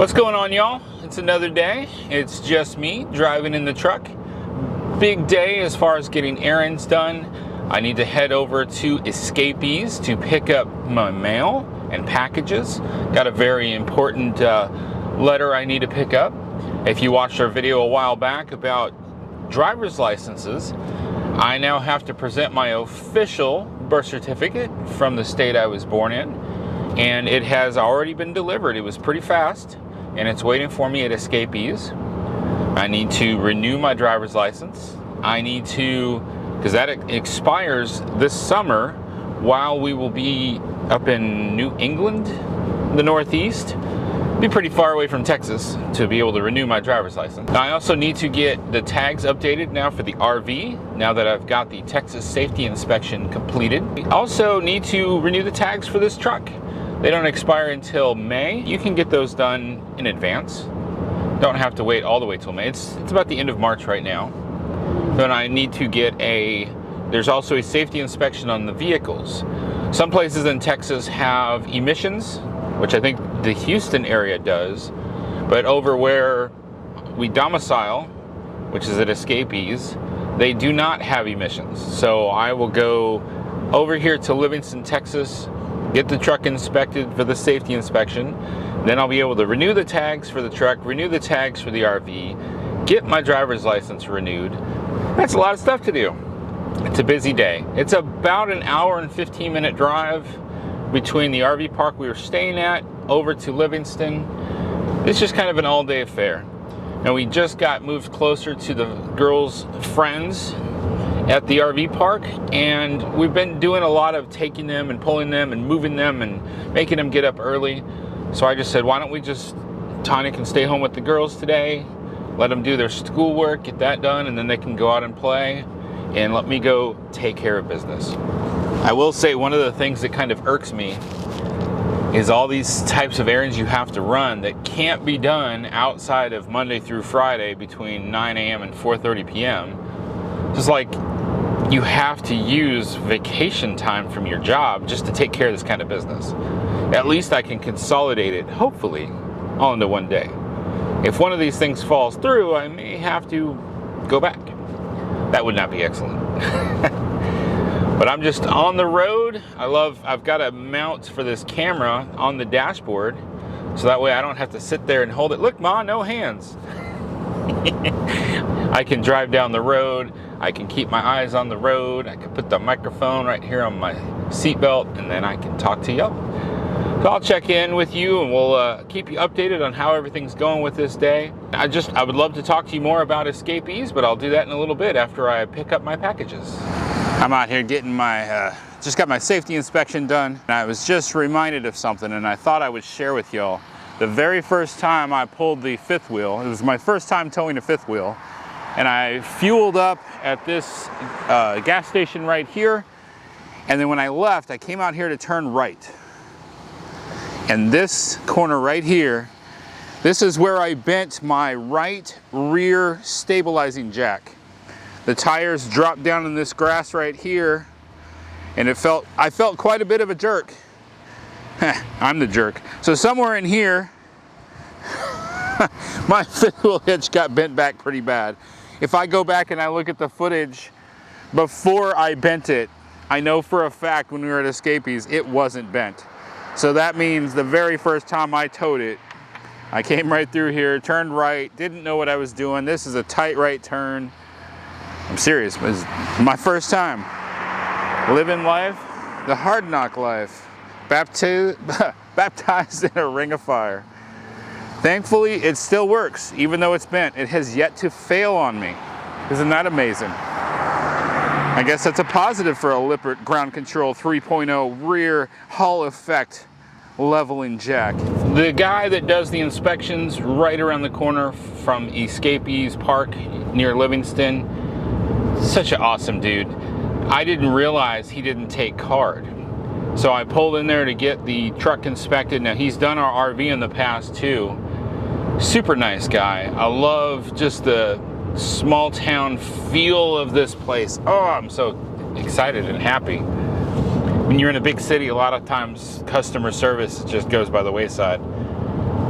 What's going on, y'all? It's another day. It's just me driving in the truck. Big day as far as getting errands done. I need to head over to Escapees to pick up my mail and packages. Got a very important letter I need to pick up. If you watched our video a while back about driver's licenses, I now have to present my official birth certificate from the state I was born in, and it has already been delivered. It was pretty fast, and it's waiting for me at Escapees. I need to renew my driver's license. I need to, because that expires this summer while we will be up in New England, the Northeast. Be pretty far away from Texas to be able to renew my driver's license. I also need to get the tags updated now for the RV, now that I've got the Texas safety inspection completed. I also need to renew the tags for this truck. They don't expire until May. You can get those done in advance. Don't have to wait all the way till May. It's about the end of March right now. Then I need to get there's also a safety inspection on the vehicles. Some places in Texas have emissions, which I think the Houston area does, but over where we domicile, which is at Escapees, they do not have emissions. So I will go over here to Livingston, Texas, get the truck inspected for the safety inspection. Then I'll be able to renew the tags for the truck, renew the tags for the RV, get my driver's license renewed. That's a lot of stuff to do. It's a busy day. It's about an hour and 15-minute drive between the RV park we were staying at over to Livingston. It's just kind of an all-day affair. And we just got moved closer to the girls' friends at the RV park, and we've been doing a lot of taking them and pulling them and moving them and making them get up early. So I just said, why don't we Tanya can stay home with the girls today, let them do their schoolwork, get that done, and then they can go out and play, and let me go take care of business. I will say one of the things that kind of irks me is all these types of errands you have to run that can't be done outside of Monday through Friday between 9 a.m. and 4:30 p.m. Just like you have to use vacation time from your job just to take care of this kind of business. At least I can consolidate it, hopefully, all into one day. If one of these things falls through, I may have to go back. That would not be excellent. But I'm just on the road. I've got a mount for this camera on the dashboard, so that way I don't have to sit there and hold it. Look, Ma, no hands. I can drive down the road. I can keep my eyes on the road. I can put the microphone right here on my seatbelt, and then I can talk to y'all. So I'll check in with you, and we'll keep you updated on how everything's going with this day. I would love to talk to you more about Escapees, but I'll do that in a little bit after I pick up my packages. I'm out here getting just got my safety inspection done, and I was just reminded of something, and I thought I would share with y'all. The very first time I pulled the fifth wheel, it was my first time towing a fifth wheel, and I fueled up at this gas station right here, and then when I left, I came out here to turn right. And this corner right here, this is where I bent my right rear stabilizing jack. The tires dropped down in this grass right here, and I felt quite a bit of a jerk. I'm the jerk. So somewhere in here, my fifth wheel hitch got bent back pretty bad. If I go back and I look at the footage before I bent it, I know for a fact when we were at Escapees, it wasn't bent. So that means the very first time I towed it, I came right through here, turned right, didn't know what I was doing. This is a tight right turn. I'm serious, it was my first time. Living life, the hard knock life. Baptized in a ring of fire. Thankfully, it still works, even though it's bent. It has yet to fail on me. Isn't that amazing? I guess that's a positive for a Lippert ground control 3.0 rear Hall effect leveling jack. The guy that does the inspections right around the corner from Escapees Park near Livingston, such an awesome dude. I didn't realize he didn't take card. So I pulled in there to get the truck inspected. Now he's done our RV in the past too. Super nice guy. I love just the small town feel of this place. Oh, I'm so excited and happy. When you're in a big city, a lot of times customer service just goes by the wayside.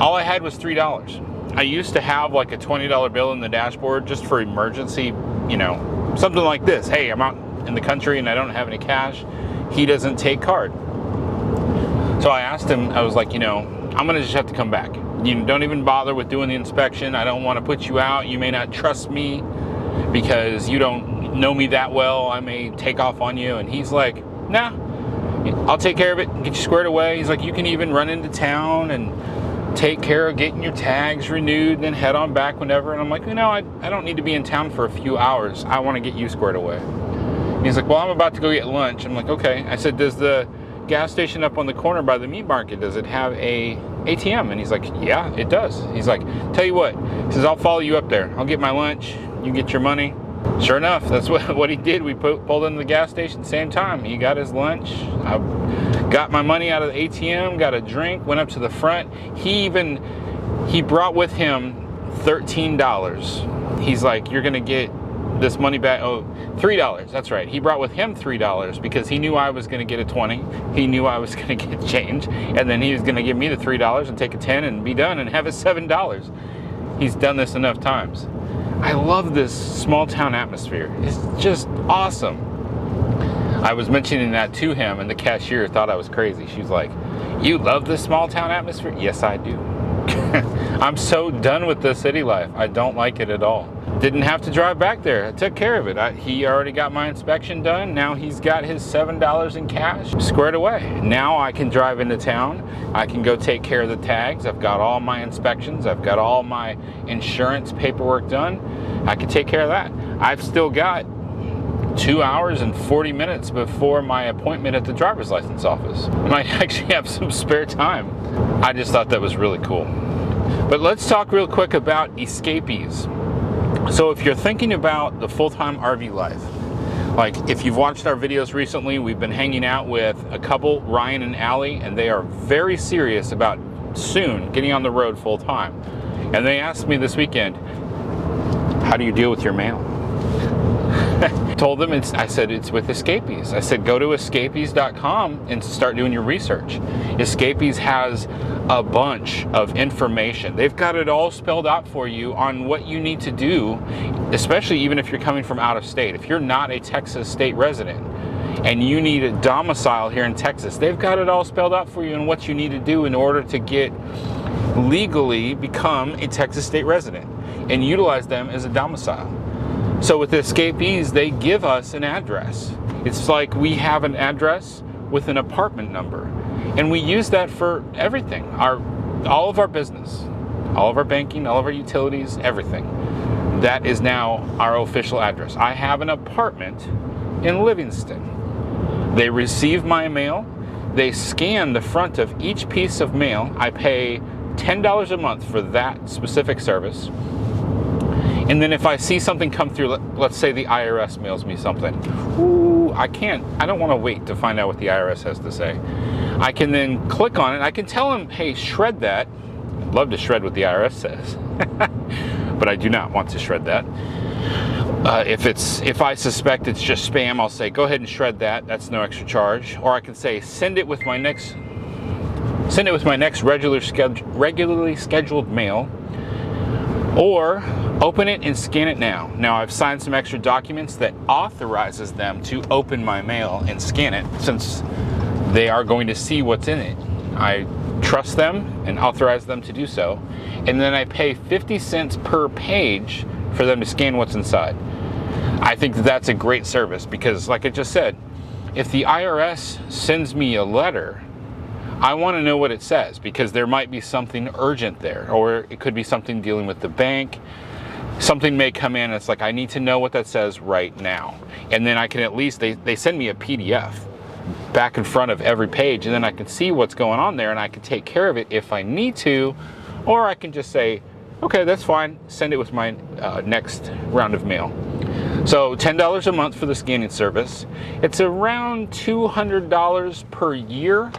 All I had was $3. I used to have like a $20 bill in the dashboard just for emergency, you know, something like this. Hey, I'm out in the country and I don't have any cash. He doesn't take card. So I asked him, I was like, you know, I'm gonna just have to come back. You don't even bother with doing the inspection. I don't want to put you out. You may not trust me because you don't know me that well. I may take off on you. And he's like, nah, I'll take care of it and get you squared away. He's like, you can even run into town and take care of getting your tags renewed and then head on back whenever. And I'm like, you know, I don't need to be in town for a few hours. I want to get you squared away. And he's like, well, I'm about to go get lunch. I'm like, okay. I said, does the gas station up on the corner by the meat market, does it have a ATM? And he's like, yeah, it does. He's like, tell you what, he says, I'll follow you up there. I'll get my lunch. You get your money. Sure enough, that's what he did. We pulled into the gas station same time. He got his lunch. I got my money out of the ATM, got a drink, went up to the front. He brought with him $13. He's like, you're gonna get this money back. Oh, $3. That's right. He brought with him $3 because he knew I was gonna get a 20. He knew I was gonna get change, and then he was gonna give me the $3 and take a 10 and be done and have his $7. He's done this enough times. I love this small town atmosphere. It's just awesome. I was mentioning that to him, and the cashier thought I was crazy. She was like, you love this small town atmosphere? Yes, I do. I'm so done with the city life. I don't like it at all. Didn't have to drive back there. I took care of it. He already got my inspection done. Now he's got his $7 in cash squared away. Now I can drive into town. I can go take care of the tags. I've got all my inspections. I've got all my insurance paperwork done. I can take care of that. I've still got 2 hours and 40 minutes before my appointment at the driver's license office. I might actually have some spare time. I just thought that was really cool. But let's talk real quick about escapees. So if you're thinking about the full-time RV life, like if you've watched our videos recently, we've been hanging out with a couple, Ryan and Allie, and they are very serious about soon getting on the road full-time. And they asked me this weekend, how do you deal with your mail? Told them I said it's with Escapees. I said go to escapees.com and start doing your research. Escapees has a bunch of information. They've got it all spelled out for you on what you need to do, especially even if you're coming from out of state. If you're not a Texas state resident and you need a domicile here in Texas, they've got it all spelled out for you on what you need to do in order to legally become a Texas state resident and utilize them as a domicile. So with Escapees, they give us an address. It's like we have an address with an apartment number. And we use that for everything. All of our business, all of our banking, all of our utilities, everything. That is now our official address. I have an apartment in Livingston. They receive my mail. They scan the front of each piece of mail. I pay $10 a month for that specific service. And then if I see something come through, let's say the IRS mails me something. Ooh, I don't want to wait to find out what the IRS has to say. I can then click on it. I can tell them, hey, shred that. I'd love to shred what the IRS says, but I do not want to shred that. If I suspect it's just spam, I'll say, go ahead and shred that. That's no extra charge. Or I can say, send it with my next regularly scheduled mail. Or open it and scan it now. Now I've signed some extra documents that authorizes them to open my mail and scan it since they are going to see what's in it. I trust them and authorize them to do so. And then I pay 50 cents per page for them to scan what's inside. I think that's a great service because like I just said, if the IRS sends me a letter, I want to know what it says because there might be something urgent there, or it could be something dealing with the bank. Something may come in, it's like, I need to know what that says right now. And then I can at least, they send me a PDF back in front of every page, and then I can see what's going on there and I can take care of it if I need to, or I can just say, okay, that's fine, send it with my next round of mail. So $10 a month for the scanning service. It's around $200 per year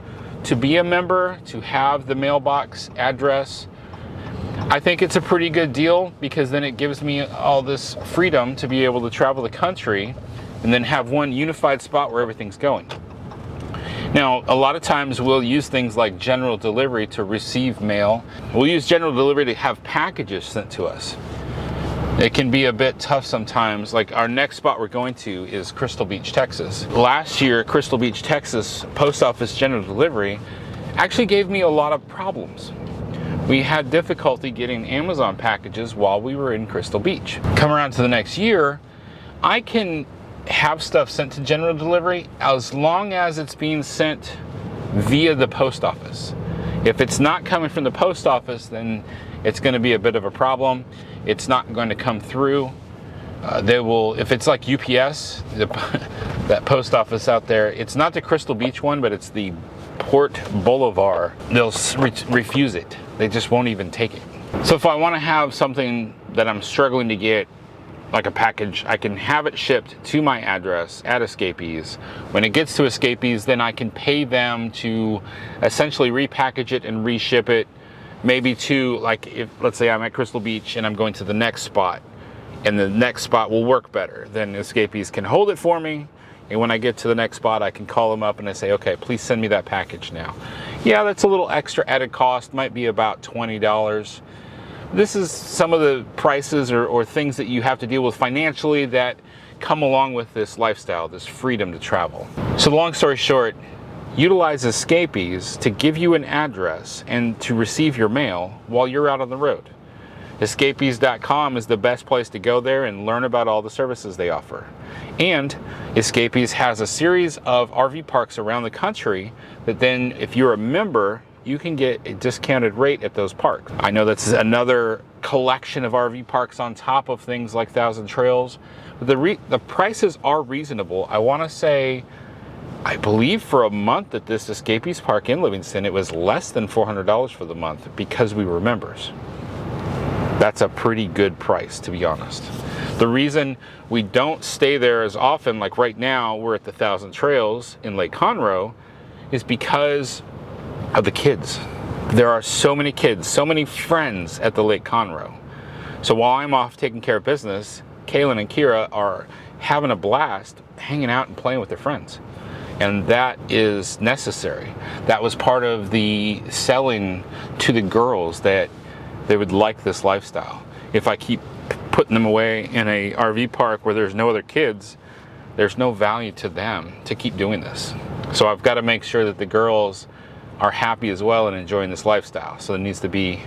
to be a member, to have the mailbox address. I think it's a pretty good deal because then it gives me all this freedom to be able to travel the country and then have one unified spot where everything's going. Now, a lot of times we'll use things like general delivery to receive mail. We'll use general delivery to have packages sent to us. It can be a bit tough sometimes. Like our next spot we're going to is Crystal Beach, Texas. Last year, Crystal Beach, Texas post office general delivery actually gave me a lot of problems. We had difficulty getting Amazon packages while we were in Crystal Beach. Come around to the next year, I can have stuff sent to general delivery as long as it's being sent via the post office. If it's not coming from the post office, then it's going to be a bit of a problem. It's not going to come through. They will, if it's like UPS, that post office out there, it's not the Crystal Beach one, but it's the Port Boulevard. They'll refuse it. They just won't even take it. So if I want to have something that I'm struggling to get, like a package, I can have it shipped to my address at Escapees. When it gets to Escapees, then I can pay them to essentially repackage it and reship it. Maybe to, like, if let's say I'm at Crystal Beach and I'm going to the next spot, and the next spot will work better, then Escapees can hold it for me. And when I get to the next spot, I can call them up and I say, okay, please send me that package now. Yeah, that's a little extra added cost, might be about $20. This is some of the prices or things that you have to deal with financially that come along with this lifestyle, this freedom to travel. So long story short, utilize Escapees to give you an address and to receive your mail while you're out on the road. Escapees.com is the best place to go there and learn about all the services they offer. And Escapees has a series of RV parks around the country that then, if you're a member, you can get a discounted rate at those parks. I know that's another collection of RV parks on top of things like Thousand Trails. But the prices are reasonable. I want to say, I believe for a month at this Escapees Park in Livingston, it was less than $400 for the month because we were members. That's a pretty good price, to be honest. The reason we don't stay there as often, like right now, we're at the Thousand Trails in Lake Conroe, is because of the kids. There are so many kids, so many friends at the Lake Conroe. So while I'm off taking care of business, Kaylin and Kira are having a blast hanging out and playing with their friends. And that is necessary. That was part of the selling to the girls, that they would like this lifestyle. If I keep putting them away in a RV park where there's no other kids, there's no value to them to keep doing this. So I've got to make sure that the girls are happy as well and enjoying this lifestyle. So there needs to be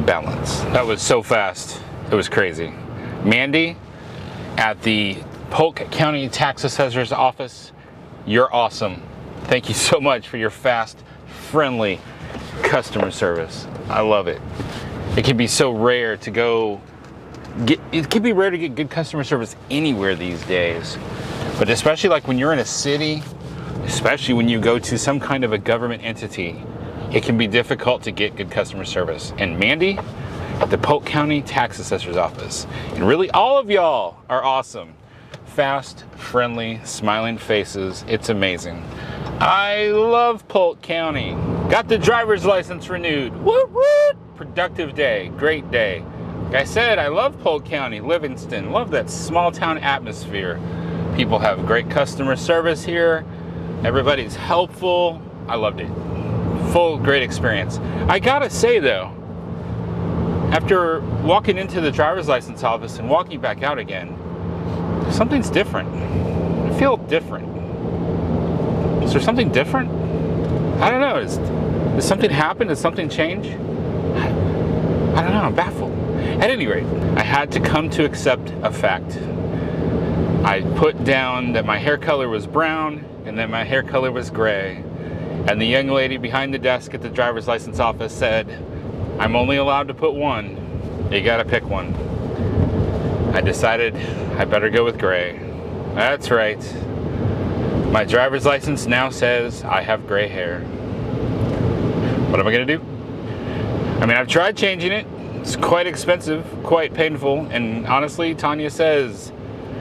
balance. That was so fast. It was crazy. Mandy at the Polk County Tax Assessor's Office, you're awesome. Thank you so much for your fast, friendly customer service. I love it. It can be so rare to it can be rare to get good customer service anywhere these days. But especially like when you're in a city, especially when you go to some kind of a government entity, it can be difficult to get good customer service. And Mandy at the Polk County Tax Assessor's Office, and really all of y'all are awesome. Fast, friendly, smiling faces. It's amazing. I love Polk County. Got the driver's license renewed. Woot woot! Productive day, great day. Like I said, I love Polk County, Livingston. Love that small town atmosphere. People have great customer service here. Everybody's helpful. I loved it. Full great experience. I gotta say though, after walking into the driver's license office and walking back out again, something's different. I feel different. Is there something different? I don't know. Did something happen? Did something change? I don't know. I'm baffled. At any rate, I had to come to accept a fact. I put down that my hair color was brown and that my hair color was gray. And the young lady behind the desk at the driver's license office said, I'm only allowed to put one. You gotta pick one. I decided I better go with gray. That's right. My driver's license now says I have gray hair. What am I gonna do? I mean, I've tried changing it. It's quite expensive, quite painful, and honestly, Tanya says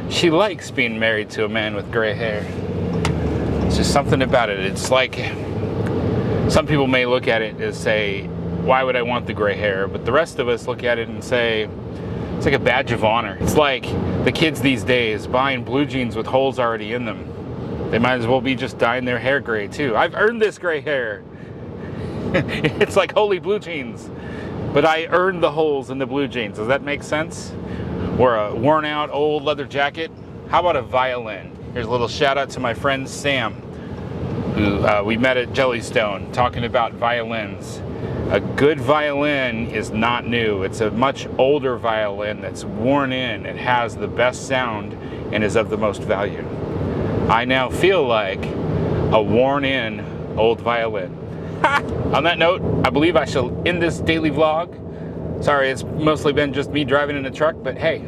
she likes being married to a man with gray hair. It's just something about it. It's like, some people may look at it and say, why would I want the gray hair? But the rest of us look at it and say, it's like a badge of honor. It's like the kids these days buying blue jeans with holes already in them. They might as well be just dyeing their hair gray too. I've earned this gray hair. It's like holy blue jeans. But I earned the holes in the blue jeans. Does that make sense? Or a worn out old leather jacket. How about a violin? Here's a little shout out to my friend Sam, who we met at Jellystone, talking about violins. A good violin is not new. It's a much older violin that's worn in. It has the best sound and is of the most value. I now feel like a worn in old violin. On that note, I believe I shall end this daily vlog. Sorry, it's mostly been just me driving in a truck, but hey,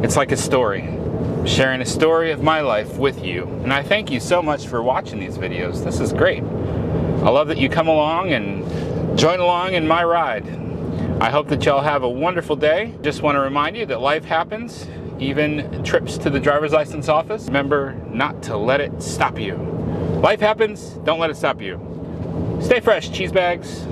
it's like a story. I'm sharing a story of my life with you. And I thank you so much for watching these videos. This is great. I love that you come along and join along in my ride. I hope that y'all have a wonderful day. Just want to remind you that life happens, even trips to the driver's license office. Remember not to let it stop you. Life happens, don't let it stop you. Stay fresh, cheese bags.